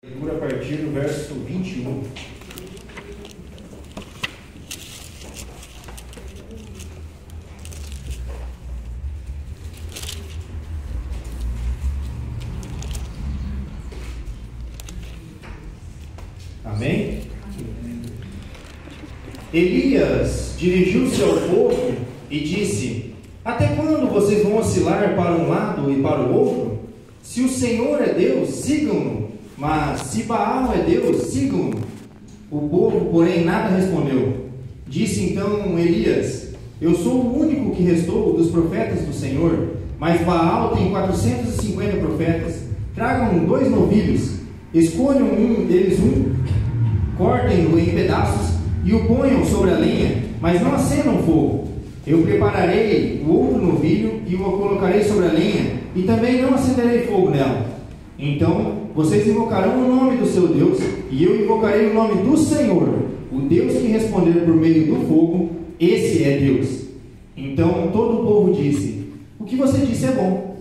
Leitura a partir do verso 21. Amém? Elias dirigiu-se ao povo e disse: até quando vocês vão oscilar para um lado e para o outro? Se o Senhor é Deus, sigam-no. Mas se Baal é Deus, sigam-no. O povo, porém, nada respondeu. Disse então Elias: eu sou o único que restou dos profetas do Senhor, mas Baal tem 450 profetas. Tragam 2 novilhos, escolham deles cortem-no em pedaços e o ponham sobre a lenha, mas não acendam fogo. Eu prepararei o outro novilho e o colocarei sobre a lenha, e também não acenderei fogo nela. Então vocês invocarão o nome do seu Deus, e eu invocarei o nome do Senhor. O Deus que responder por meio do fogo, esse é Deus. Então todo o povo disse: o que você disse é bom.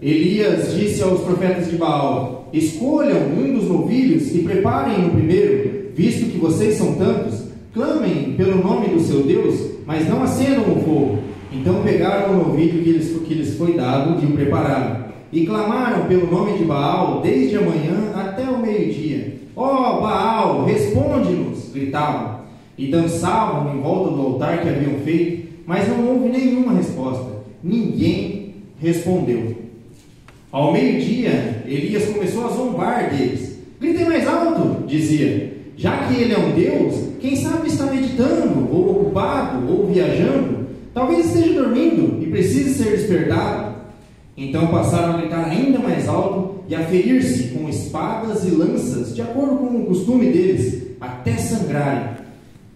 Elias disse aos profetas de Baal: escolham um dos novilhos e preparem o primeiro, visto que vocês são tantos. Clamem pelo nome do seu Deus, mas não acendam o fogo. Então pegaram o novilho que lhes foi dado e o prepararam, e clamaram pelo nome de Baal desde a manhã até o meio-dia. Ó Baal, responde-nos! Gritavam, e dançavam em volta do altar que haviam feito, mas não houve nenhuma resposta. Ninguém respondeu. Ao meio-dia, Elias começou a zombar deles. Gritem mais alto, dizia. Já que ele é um Deus, quem sabe está meditando, ou ocupado, ou viajando. Talvez esteja dormindo e precise ser despertado. Então passaram a gritar ainda mais alto e a ferir-se com espadas e lanças, de acordo com o costume deles, até sangrarem.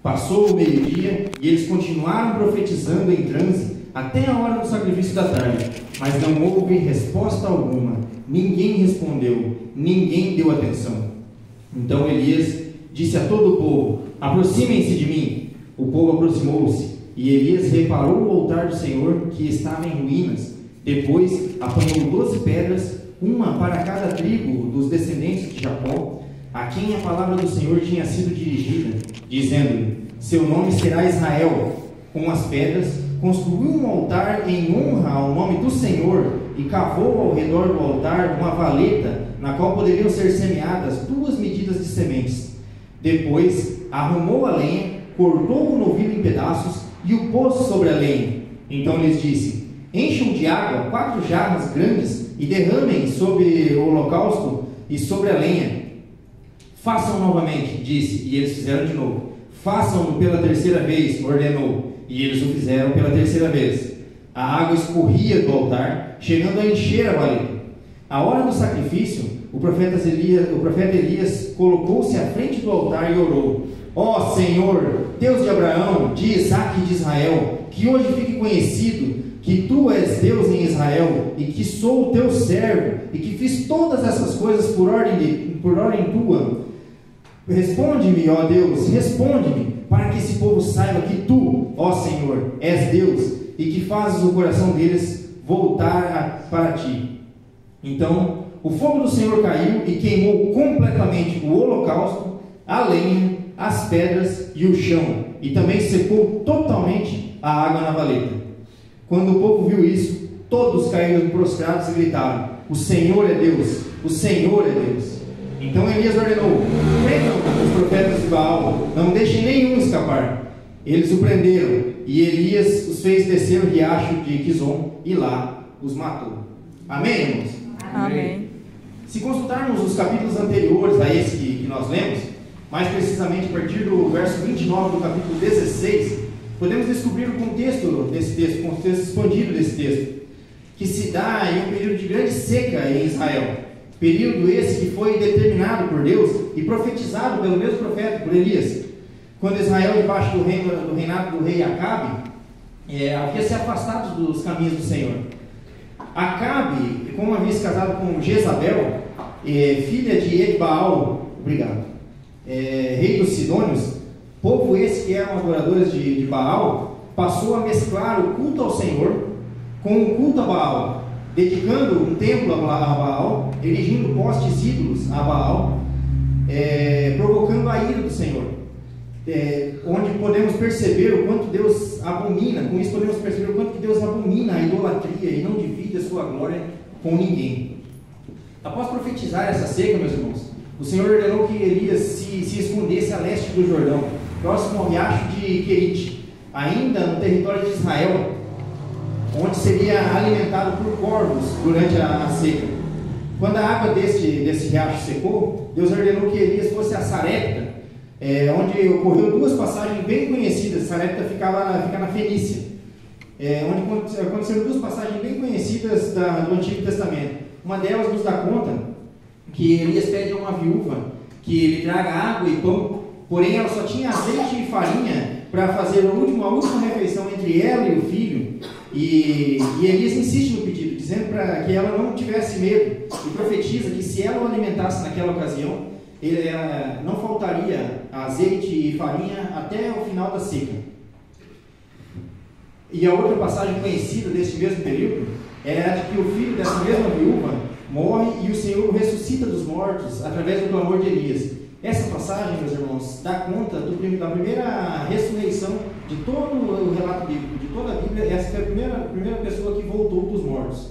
Passou o meio-dia e eles continuaram profetizando em transe até a hora do sacrifício da tarde, mas não houve resposta alguma. Ninguém respondeu, ninguém deu atenção. Então Elias disse a todo o povo: aproximem-se de mim. O povo aproximou-se, e Elias reparou o altar do Senhor, que estava em ruínas. Depois apanhou 12 pedras, uma para cada tribo dos descendentes de Jacó, a quem a palavra do Senhor tinha sido dirigida, dizendo-lhe: seu nome será Israel. Com as pedras construiu um altar em honra ao nome do Senhor, e cavou ao redor do altar uma valeta, na qual poderiam ser semeadas 2 medidas de sementes. Depois arrumou a lenha, cortou o novilho em pedaços e o pôs sobre a lenha. Então lhes disse: encham de água 4 jarras grandes e derramem sobre o holocausto e sobre a lenha. Façam novamente, disse, e eles fizeram de novo. Façam-no pela 3ª vez, ordenou, e eles o fizeram pela 3ª vez. A água escorria do altar, chegando a encher a valeta. À hora do sacrifício, o profeta Elias colocou-se à frente do altar e orou: ó Senhor, Deus de Abraão, de Isaque e de Israel, que hoje fique conhecido que tu és Deus em Israel, e que sou o teu servo, e que fiz todas essas coisas por ordem tua. Responde-me, ó Deus, responde-me, para que esse povo saiba que tu, ó Senhor, és Deus, e que fazes o coração deles voltar para ti. Então o fogo do Senhor caiu e queimou completamente o holocausto, a lenha, as pedras e o chão, e também secou totalmente a água na valeta. Quando o povo viu isso, todos caíram prostrados e gritaram: o Senhor é Deus, o Senhor é Deus. Então Elias ordenou: prendam os profetas de Baal, não deixem nenhum escapar. Eles o prenderam, e Elias os fez descer o riacho de Quizon, e lá os matou. Amém, irmãos? Amém. Se consultarmos os capítulos anteriores a esse que nós lemos, mais precisamente a partir do verso 29 do capítulo 16, podemos descobrir o contexto desse texto, o contexto expandido desse texto, que se dá em um período de grande seca em Israel. Período esse que foi determinado por Deus e profetizado pelo mesmo profeta, por Elias. Quando Israel, debaixo do reinado do rei Acabe, havia se afastado dos caminhos do Senhor. Acabe, como havia se casado com Jezabel, filha de Edbaal, rei dos Sidônios, povo esse que eram adoradores de Baal, passou a mesclar o culto ao Senhor com o culto a Baal, dedicando um templo a Baal, erigindo postes ídolos a Baal, provocando a ira do Senhor. Onde podemos perceber o quanto Deus abomina, com isso podemos perceber o quanto que Deus abomina a idolatria e não divide a sua glória com ninguém. Após profetizar essa seca, meus irmãos, o Senhor ordenou que Elias se escondesse a leste do Jordão, próximo ao riacho de Querite, ainda no território de Israel, onde seria alimentado por corvos durante a seca. Quando a água desse riacho secou, Deus ordenou que Elias fosse a Sarepta, onde ocorreu duas passagens bem conhecidas. Sarepta fica na Fenícia, onde aconteceram duas passagens bem conhecidas do Antigo Testamento. Uma delas nos dá conta que Elias pede a uma viúva que lhe traga água e pão, porém ela só tinha azeite e farinha para fazer a última refeição entre ela e o filho. E Elias insiste no pedido, dizendo para que ela não tivesse medo, e profetiza que se ela o alimentasse naquela ocasião, não faltaria azeite e farinha até o final da seca. E a outra passagem conhecida deste mesmo período é a de que o filho dessa mesma viúva morre e o Senhor o ressuscita dos mortos através do clamor de Elias. Essa passagem, meus irmãos, dá conta da primeira ressurreição de todo o relato bíblico, de toda a Bíblia. Essa foi a primeira pessoa que voltou dos mortos.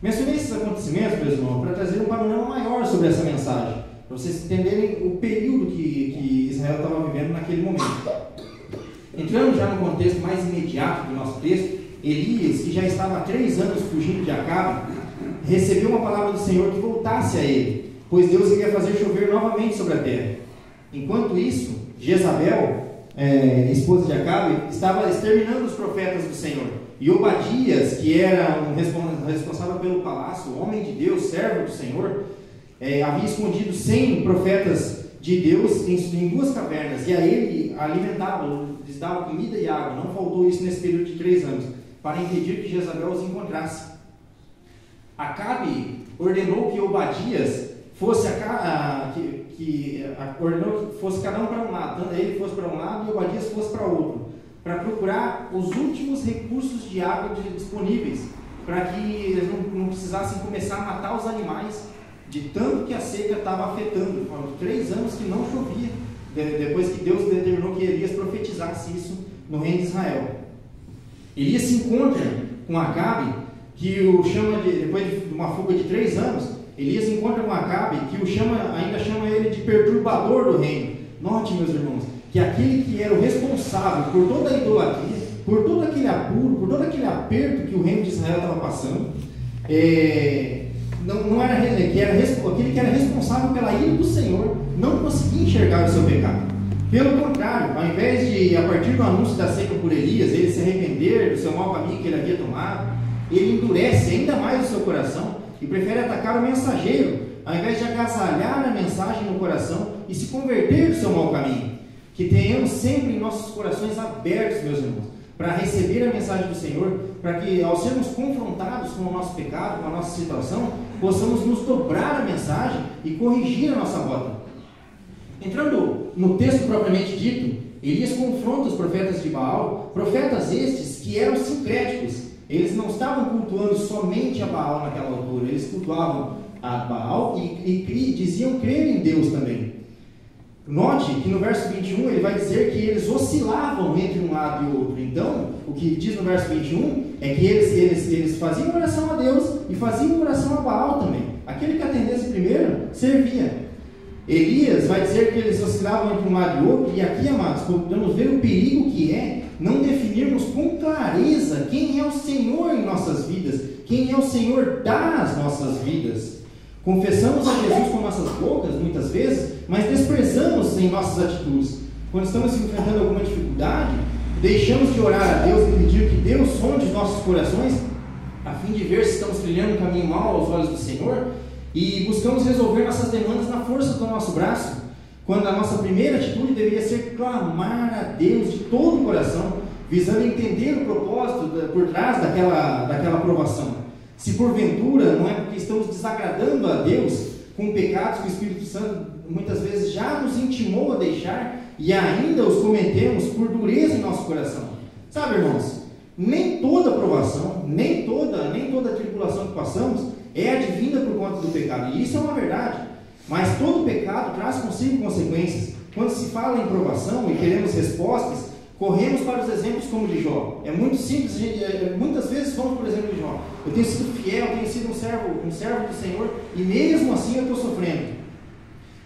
Mencionei esses acontecimentos, meus irmãos, para trazer um panorama maior sobre essa mensagem, para vocês entenderem o período que Israel estava vivendo naquele momento. Entrando já no contexto mais imediato do nosso texto, Elias, que já estava há 3 anos fugindo de Acabe, recebeu uma palavra do Senhor que voltasse a ele, pois Deus iria fazer chover novamente sobre a terra. Enquanto isso, Jezabel, esposa de Acabe, estava exterminando os profetas do Senhor. E Obadias, que era responsável pelo palácio, homem de Deus, servo do Senhor, havia escondido 100 profetas de Deus em 2 cavernas, e a ele alimentava, lhes dava comida e água. Não faltou isso nesse período de 3 anos, para impedir que Jezabel os encontrasse. Acabe ordenou que Obadias ordenou que fosse cada um para um lado, tanto ele fosse para um lado e Obadias fosse para outro, para procurar os últimos recursos de água disponíveis, para que eles não precisassem começar a matar os animais, de tanto que a seca estava afetando. Foram 3 anos que não chovia, depois que Deus determinou que Elias profetizasse isso no reino de Israel. Elias se encontra com Acabe, que o chama depois de uma fuga de 3 anos, Elias encontra com Acabe, que ainda chama ele de perturbador do reino. Note, meus irmãos, que aquele que era o responsável por toda a idolatria, por todo aquele apuro, por todo aquele aperto que o reino de Israel estava passando, aquele que era responsável pela ira do Senhor, não conseguia enxergar o seu pecado. Pelo contrário, ao invés de, a partir do anúncio da seca por Elias, ele se arrepender do seu mau caminho que ele havia tomado, ele endurece ainda mais o seu coração e prefere atacar o mensageiro, ao invés de agasalhar a mensagem no coração e se converter do seu mau caminho. Que tenhamos sempre em nossos corações abertos, meus irmãos, para receber a mensagem do Senhor, para que, ao sermos confrontados com o nosso pecado, com a nossa situação, possamos nos dobrar a mensagem e corrigir a nossa rota. Entrando no texto propriamente dito, Elias confronta os profetas de Baal, profetas estes que eram sincréticos. Eles não estavam cultuando somente a Baal naquela altura, eles cultuavam a Baal e diziam crer em Deus também. Note que no verso 21 ele vai dizer que eles oscilavam entre um lado e outro. Então, o que diz no verso 21 é que eles faziam oração a Deus e faziam oração a Baal também. Aquele que atendesse primeiro, servia. Elias vai dizer que eles oscilavam entre um lado e outro, e aqui, amados, podemos ver o perigo que é não definirmos com clareza quem é o Senhor em nossas vidas, quem é o Senhor das nossas vidas. Confessamos a Jesus com nossas bocas, muitas vezes, mas desprezamos em nossas atitudes. Quando estamos enfrentando alguma dificuldade, deixamos de orar a Deus e pedir que Deus sonde os nossos corações, a fim de ver se estamos trilhando um caminho mau aos olhos do Senhor, e buscamos resolver nossas demandas na força do nosso braço, quando a nossa primeira atitude deveria ser clamar a Deus de todo o coração, visando entender o propósito por trás daquela aprovação. Se porventura não é porque estamos desagradando a Deus com pecados que o Espírito Santo muitas vezes já nos intimou a deixar e ainda os cometemos por dureza em nosso coração. Sabe, irmãos, nem toda aprovação, nem toda tribulação que passamos é advinda por conta do pecado, e isso é uma verdade. Mas todo pecado traz consigo consequências. Quando se fala em provação e queremos respostas, corremos para os exemplos como de Jó. É muito simples, muitas vezes vamos por exemplo de Jó. Eu tenho sido fiel, tenho sido um servo do Senhor, e mesmo assim eu estou sofrendo.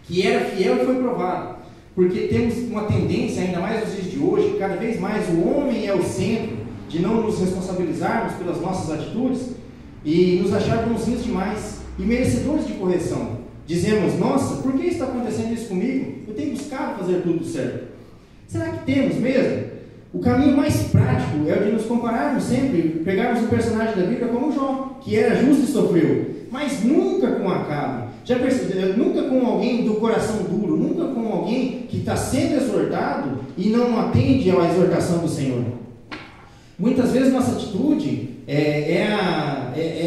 Que era fiel e foi provado. Porque temos uma tendência, ainda mais nos dias de hoje, que cada vez mais o homem é o centro, de não nos responsabilizarmos pelas nossas atitudes e nos achar bonzinhos demais e merecedores de correção. Dizemos, nossa, por que está acontecendo isso comigo? Eu tenho buscado fazer tudo certo. Será que temos mesmo? O caminho mais prático é o de nos compararmos sempre, pegarmos um personagem da Bíblia como Jó, que era justo e sofreu, mas nunca com Acabe. Já percebeu? Nunca com alguém do coração duro, nunca com alguém que está sendo exortado e não atende à exortação do Senhor. Muitas vezes nossa atitude é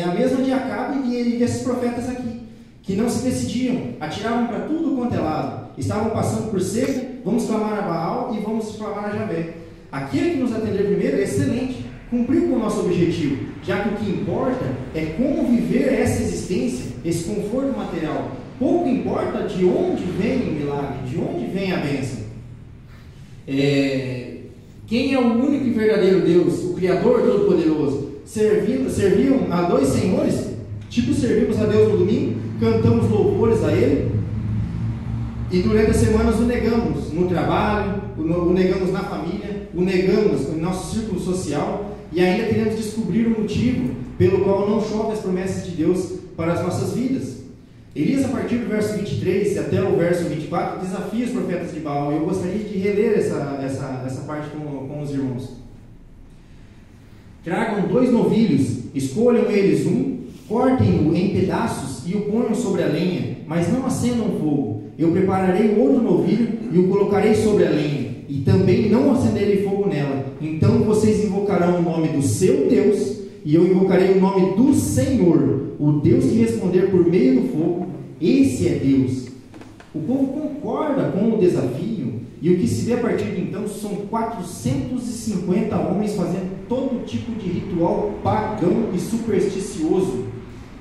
a mesma de Acabe e desses profetas aqui, que não se decidiam, atiravam para tudo quanto é lado, estavam passando por seca, vamos clamar a Baal e vamos clamar a Javé. Aquele que nos atender primeiro é excelente, cumpriu com o nosso objetivo, já que o que importa é como viver essa existência, esse conforto material. Pouco importa de onde vem o milagre, de onde vem a bênção. Quem é o único e verdadeiro Deus, o Criador Todo-Poderoso? Serviam a dois senhores, tipo servimos a Deus no domingo, cantamos louvores a Ele, e durante as semanas o negamos no trabalho, o negamos na família, o negamos no nosso círculo social, e ainda queremos descobrir o motivo pelo qual não chove as promessas de Deus para as nossas vidas. Elias, a partir do verso 23 até o verso 24, desafia os profetas de Baal. Eu gostaria de reler essa parte com os irmãos. Tragam 2 novilhos, escolham eles um, cortem-o em pedaços e o ponham sobre a lenha, mas não acendam fogo. Eu prepararei outro novilho e o colocarei sobre a lenha, e também não acenderei fogo nela. Então vocês invocarão o nome do seu Deus, e eu invocarei o nome do Senhor, o Deus que responder por meio do fogo. Esse é Deus. O povo concorda com o desafio, e o que se vê a partir de então são 450 homens fazendo todo tipo de ritual pagão e supersticioso,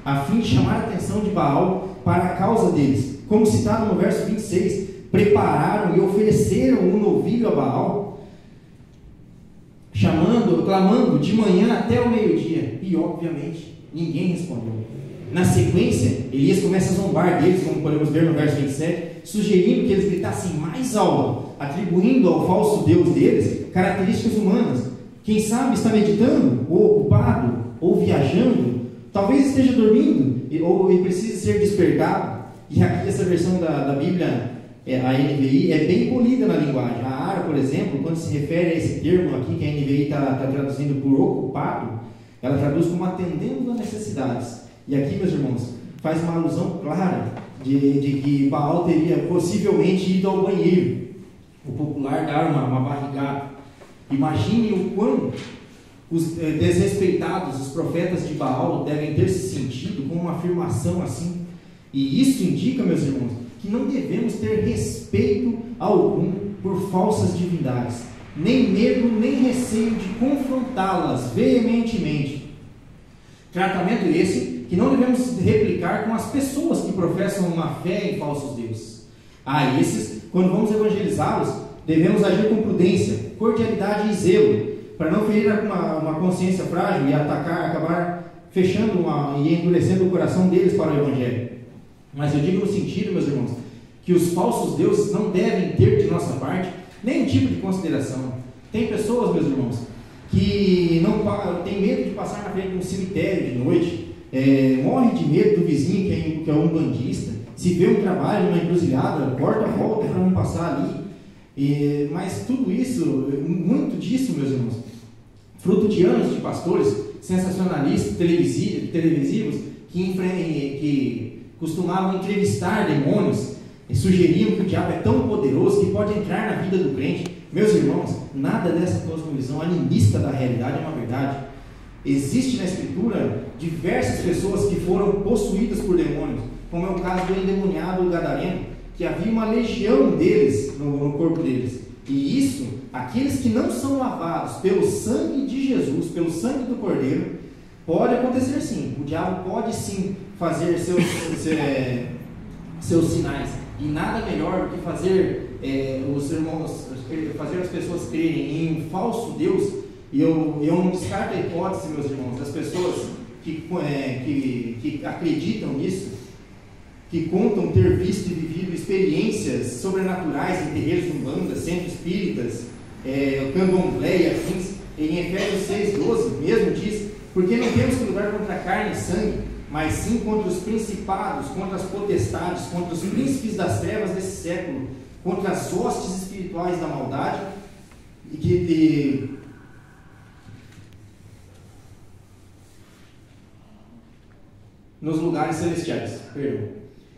a fim de chamar a atenção de Baal para a causa deles. Como citado no verso 26, prepararam e ofereceram um novilho a Baal, clamando de manhã até o meio-dia, e obviamente ninguém respondeu. Na sequência, Elias começa a zombar deles, como podemos ver no verso 27, sugerindo que eles gritassem mais alto, atribuindo ao falso Deus deles características humanas. Quem sabe está meditando, ou ocupado, ou viajando, talvez esteja dormindo, ou precise ser despertado. E aqui essa versão da Bíblia, a NVI, é bem polida na linguagem. A Ara, por exemplo, quando se refere a esse termo aqui, que a NVI está traduzindo por ocupado, ela traduz como atendendo às necessidades. E aqui, meus irmãos, faz uma alusão clara de que Baal teria possivelmente ido ao banheiro. O popular dar uma barrigada. Imagine o quão os desrespeitados, os profetas de Baal, devem ter se sentido com uma afirmação assim. E isso indica, meus irmãos, que não devemos ter respeito algum por falsas divindades, nem medo, nem receio de confrontá-las veementemente. Tratamento esse que não devemos replicar com as pessoas que professam uma fé em falsos deuses. A esses, quando vamos evangelizá-los, devemos agir com prudência, cordialidade e zelo, para não ferir uma consciência frágil e acabar fechando e endurecendo o coração deles para o Evangelho. Mas eu digo no sentido, meus irmãos, que os falsos deuses não devem ter de nossa parte nenhum tipo de consideração. Tem pessoas, meus irmãos, que não têm medo de passar na frente de um cemitério de noite, morre de medo do vizinho que é um bandista, se vê um trabalho, uma encruzilhada, corta a volta para não passar ali. Mas tudo isso, muito disso, meus irmãos, fruto de anos de pastores sensacionalistas, televisivos, que costumavam entrevistar demônios e sugeriam que o diabo é tão poderoso que pode entrar na vida do crente. Meus irmãos, nada dessa cosmovisão animista da realidade é uma verdade. Existe na Escritura diversas pessoas que foram possuídas por demônios, como é o caso do endemoniado Gadareno, que havia uma legião deles no corpo deles. E isso, aqueles que não são lavados pelo sangue de Jesus, pelo sangue do Cordeiro, pode acontecer sim. O diabo pode sim fazer seus sinais. E nada melhor do que fazer os irmãos, fazer as pessoas crerem em um falso Deus. E eu não descarto a hipótese, meus irmãos, das pessoas que acreditam nisso, que contam ter visto e vivido experiências sobrenaturais em terreiros de umbanda, centros espíritas, candomblé e afins. Em Efésios 6,12 mesmo diz: porque não temos que lutar contra a carne e sangue, mas sim contra os principados, contra as potestades, contra os príncipes das trevas desse século, contra as hostes espirituais da maldade, nos lugares celestiais.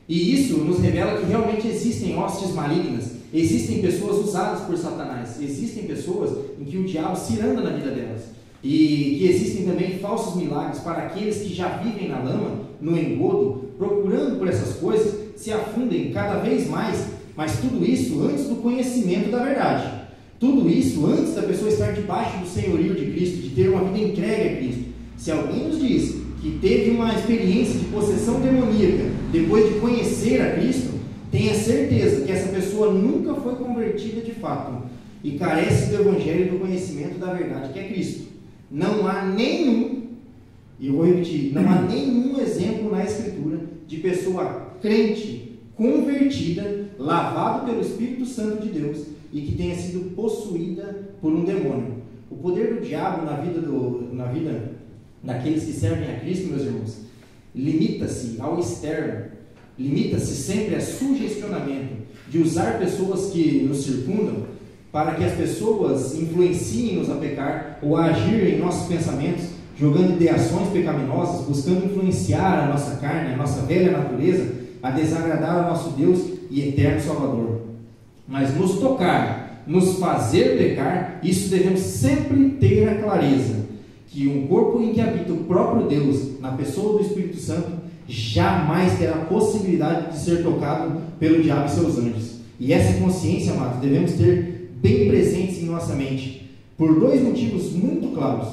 E isso nos revela que realmente existem hostes malignas, existem pessoas usadas por Satanás, existem pessoas em que o diabo ciranda na vida delas, e que existem também falsos milagres para aqueles que já vivem na lama, no engodo, procurando por essas coisas, se afundem cada vez mais, mas tudo isso antes do conhecimento da verdade, tudo isso antes da pessoa estar debaixo do senhorio de Cristo, de ter uma vida entregue a Cristo. Se alguém nos diz que teve uma experiência de possessão demoníaca depois de conhecer a Cristo, tenha certeza que essa pessoa nunca foi convertida de fato e carece do Evangelho e do conhecimento da verdade, que é Cristo. Não há nenhum, e eu vou repetir, não há nenhum exemplo na Escritura de pessoa crente, convertida, lavada pelo Espírito Santo de Deus e que tenha sido possuída por um demônio. O poder do diabo na vida daqueles que servem a Cristo, meus irmãos, limita-se ao externo, limita-se sempre a sugestionamento, de usar pessoas que nos circundam para que as pessoas influenciem-nos a pecar ou a agir em nossos pensamentos, jogando ideações pecaminosas, buscando influenciar a nossa carne, a nossa velha natureza, a desagradar ao nosso Deus e eterno Salvador. Mas nos tocar, nos fazer pecar, isso devemos sempre ter a clareza que um corpo em que habita o próprio Deus, na pessoa do Espírito Santo, jamais terá a possibilidade de ser tocado pelo diabo e seus anjos. E essa consciência, amados, devemos ter bem presentes em nossa mente, por dois motivos muito claros.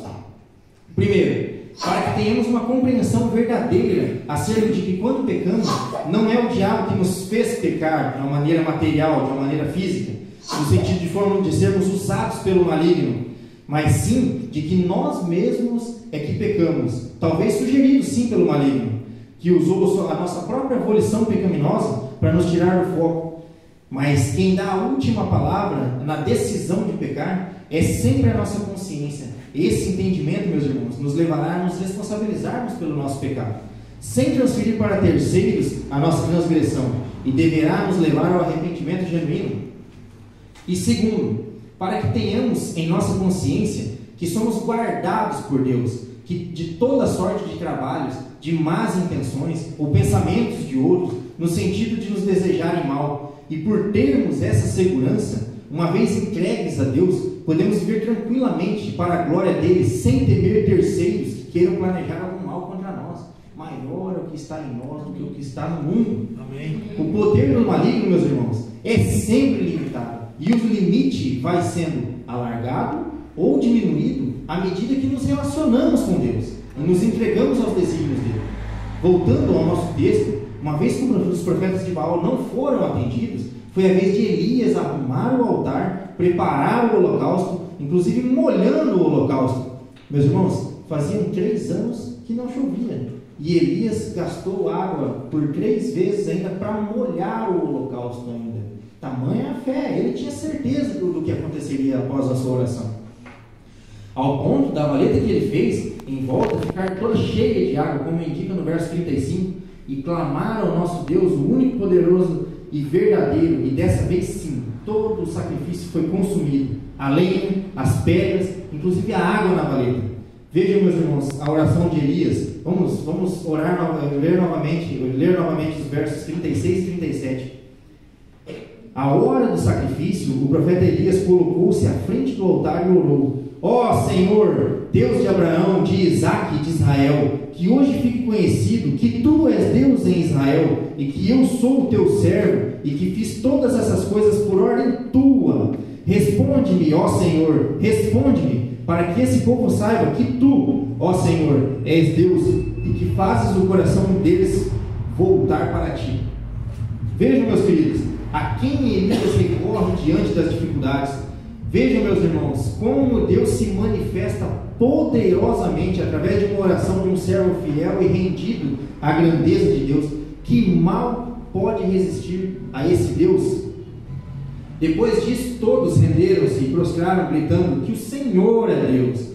Primeiro, para que tenhamos uma compreensão verdadeira acerca de que quando pecamos, não é o diabo que nos fez pecar de uma maneira material, de uma maneira física, no sentido de sermos usados pelo maligno, mas sim de que nós mesmos é que pecamos, talvez sugeridos sim pelo maligno, que usou a nossa própria volição pecaminosa para nos tirar do foco. Mas quem dá a última palavra na decisão de pecar é sempre a nossa consciência. Esse entendimento, meus irmãos, nos levará a nos responsabilizarmos pelo nosso pecado, sem transferir para terceiros a nossa transgressão, e deverá nos levar ao arrependimento genuíno. E segundo, para que tenhamos em nossa consciência que somos guardados por Deus, que de toda sorte de trabalhos, de más intenções ou pensamentos de outros, no sentido de nos desejarem mal, e por termos essa segurança, uma vez entregues a Deus, podemos viver tranquilamente para a glória dele, sem temer terceiros que queiram planejar algum mal contra nós. Maior é o que está em nós do que o que está no mundo. Amém. O poder do maligno, meus irmãos, é sempre limitado, e o limite vai sendo alargado ou diminuído à medida que nos relacionamos com Deus e nos entregamos aos desígnios dele. Voltando ao nosso texto, uma vez que os profetas de Baal não foram atendidos, foi a vez de Elias arrumar o altar, preparar o holocausto, inclusive molhando o holocausto. Meus irmãos, faziam 3 anos que não chovia, e Elias gastou água por 3 vezes ainda para molhar o holocausto ainda. Tamanha a fé, ele tinha certeza do que aconteceria após a sua oração, ao ponto da valeta que ele fez em volta ficar toda cheia de água, como indica no verso 35, e clamar ao nosso Deus, o único poderoso e verdadeiro, e dessa vez sim, todo o sacrifício foi consumido, a lenha, as pedras, inclusive a água na valeta. Vejam, meus irmãos, a oração de Elias. Vamos ler novamente os versos 36 e 37. À hora do sacrifício, o profeta Elias colocou-se à frente do altar e orou: ó Senhor, Deus de Abraão, de Isaque e de Israel, que hoje fique conhecido que tu és Deus em Israel, e que eu sou o teu servo, e que fiz todas essas coisas por ordem tua. Responde-me, ó Senhor, responde-me, para que esse povo saiba que tu, ó Senhor, és Deus, e que fazes o coração deles voltar para ti. Vejam, meus queridos, a quem Elias recorre diante das dificuldades. Vejam, meus irmãos, como Deus se manifesta poderosamente através de uma oração de um servo fiel e rendido à grandeza de Deus. Que mal pode resistir a esse Deus? Depois disso, todos renderam-se e prostraram, gritando que o Senhor é Deus.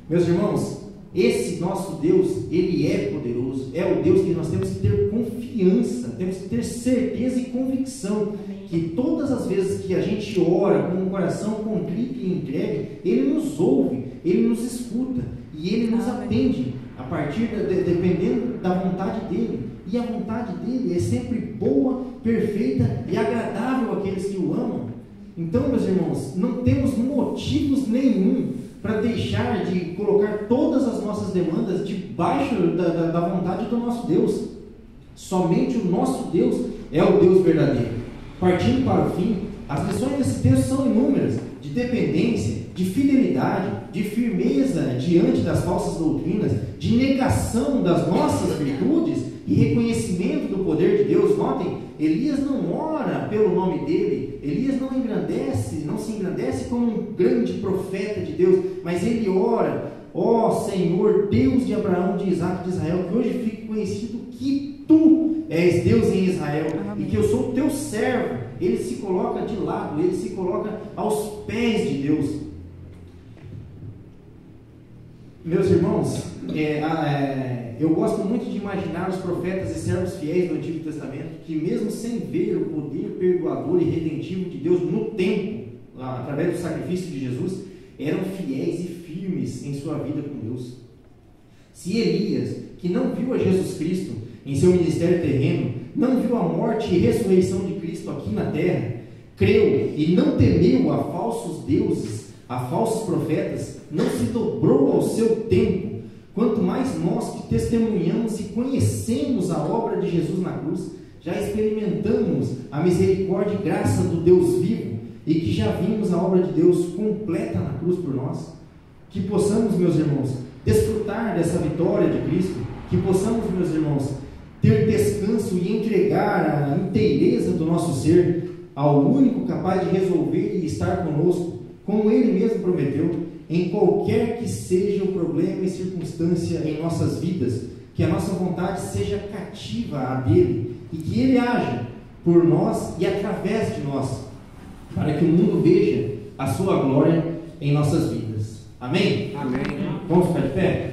Meus irmãos, esse nosso Deus, Ele é poderoso, é o Deus que nós temos que ter confiança, temos que ter certeza e convicção, que todas as vezes que a gente ora com um coração contrito e entregue, Ele nos ouve, Ele nos escuta, e Ele nos atende, a partir, dependendo da vontade dEle, e a vontade dEle é sempre boa, perfeita e agradável àqueles que o amam. Então, meus irmãos, não temos motivos nenhum para deixar de colocar todas as nossas demandas debaixo da vontade do nosso Deus. Somente o nosso Deus é o Deus verdadeiro. Partindo para o fim, as lições desse texto são inúmeras, de dependência, de fidelidade, de firmeza diante das falsas doutrinas, de negação das nossas virtudes e reconhecimento do poder de Deus. Notem, Elias não ora pelo nome dele, Elias não se engrandece como um grande profeta de Deus, mas ele ora: ó Senhor, Deus de Abraão, de Isaac e de Israel, que hoje fique conhecido que tu és Deus em Israel. Amém. E que eu sou o teu servo. Ele se coloca de lado, ele se coloca aos pés de Deus. Meus irmãos, eu gosto muito de imaginar os profetas e servos fiéis do Antigo Testamento, que mesmo sem ver o poder perdoador e redentivo de Deus no tempo, através do sacrifício de Jesus, eram fiéis e firmes em sua vida com Deus. Se Elias, que não viu a Jesus Cristo em seu ministério terreno, não viu a morte e ressurreição de Cristo aqui na terra, creu e não temeu a falsos deuses, a falsos profetas, não se dobrou ao seu tempo, quanto mais nós que testemunhamos e conhecemos a obra de Jesus na cruz, já experimentamos a misericórdia e graça do Deus vivo, e que já vimos a obra de Deus completa na cruz por nós. Que possamos, meus irmãos, desfrutar dessa vitória de Cristo, que possamos, meus irmãos, ter descanso e entregar a inteireza do nosso ser ao único capaz de resolver e estar conosco, como Ele mesmo prometeu, em qualquer que seja o problema e circunstância em nossas vidas, que a nossa vontade seja cativa a dele, e que Ele haja por nós e através de nós, para que o mundo veja a sua glória em nossas vidas. Amém? Amém. Vamos ficar de pé?